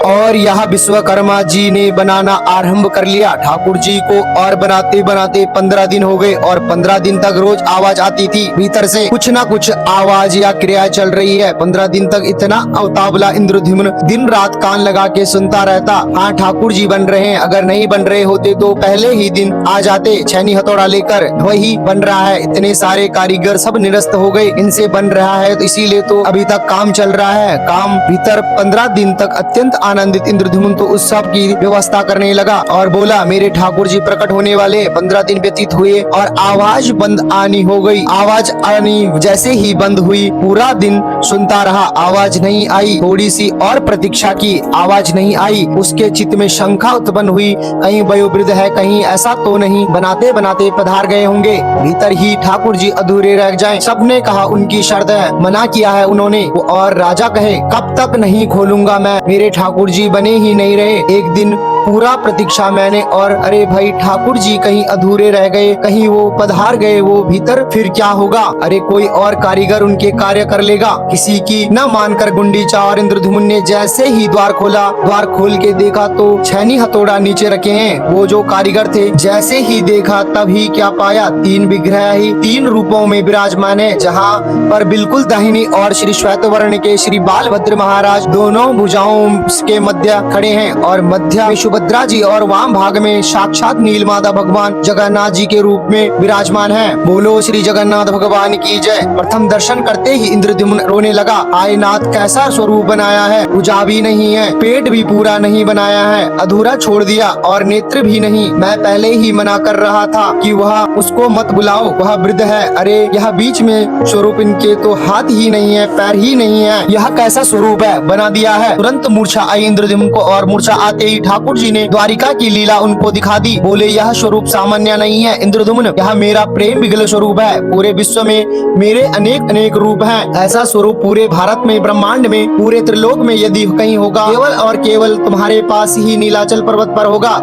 और यह विश्वकर्मा जी ने बनाना आरंभ कर लिया ठाकुर जी को। और बनाते बनाते 15 दिन हो गए और 15 दिन तक रोज आवाज आती थी भीतर से, कुछ ना कुछ आवाज या क्रिया चल रही है। 15 दिन तक इतना अवतावला इंद्रद्युम्न दिन रात कान लगा के सुनता रहता। हाँ, ठाकुर जी बन रहे हैं, अगर नहीं बन रहे होते तो पहले ही दिन आ जाते छैनी हथौड़ा लेकर। वही बन रहा है, इतने सारे कारीगर सब निरस्त हो गए, इनसे बन रहा है तो इसीलिए तो अभी तक काम चल रहा है। काम भीतर 15 दिन तक अत्यंत आनंदित इंद्रद्युम्न तो उस सब की व्यवस्था करने लगा और बोला, मेरे ठाकुर जी प्रकट होने वाले। 15 दिन व्यतीत हुए और आवाज बंद आनी हो गई। आवाज आनी जैसे ही बंद हुई, पूरा दिन सुनता रहा, आवाज नहीं आई। थोड़ी सी और प्रतीक्षा की, आवाज नहीं आई। उसके चित्त में शंका उत्पन्न हुई, कहीं वयोवृद्ध है, कहीं ऐसा तो नहीं बनाते बनाते पधार गए होंगे, भीतर ही ठाकुर जी अधूरे रह जाएं। सबने कहा उनकी शर्त है, मना किया है उन्होंने। और राजा कहे, कब तक नहीं खोलूंगा मैं, मेरे ठाकुर जी बने ही नहीं रहे। एक दिन पूरा प्रतीक्षा मैंने, और अरे भाई ठाकुर जी कहीं अधूरे रह गए, कहीं वो पधार गए वो भीतर, फिर क्या होगा? अरे कोई और कारीगर उनके कार्य कर लेगा। किसी की न मानकर गुंडीचा और इंद्रद्युम्न ने जैसे ही द्वार खोला, द्वार खोल के देखा तो छैनी हथौड़ा नीचे रखे हैं। वो जो कारीगर थे जैसे ही देखा तभी क्या पाया, 3 विग्रह ही 3 रूपों में विराजमान है। जहाँ पर बिल्कुल दाहिनी और श्री श्वेत वर्ण के श्री बालभद्र महाराज दोनों भुजाओं के मध्य खड़े हैं, और मध्य में सुभद्रा जी और वाम भाग में साक्षात नीलमाता भगवान जगन्नाथ जी के रूप में विराजमान है। बोलो श्री जगन्नाथ भगवान की जय। प्रथम दर्शन करते ही इंद्रद्युम्न रोने लगा, आय नाथ कैसा स्वरूप बनाया है, भुजा भी नहीं है, पेट भी पूरा नहीं बनाया है, अधूरा छोड़ दिया, और नेत्र भी नहीं। मैं पहले ही मना कर रहा था कि वह उसको मत बुलाओ, वह वृद्ध है। अरे यह बीच में स्वरूप, इनके तो हाथ ही नहीं है, पैर ही नहीं है, यह कैसा स्वरूप है बना दिया है। तुरंत मूर्छा आई इंद्रद्युम्न को, और मूर्छा आते ही ठाकुर जी ने द्वारिका की लीला उनको दिखा दी। बोले, यह स्वरूप सामान्य नहीं है इंद्रद्युम्न, यह मेरा प्रेम विगल स्वरूप है। पूरे विश्व में मेरे अनेक अनेक रूप हैं, ऐसा स्वरूप पूरे भारत में, ब्रह्मांड में, पूरे त्रिलोक में यदि कहीं होगा, केवल और केवल तुम्हारे पास ही नीलाचल पर्वत पर होगा।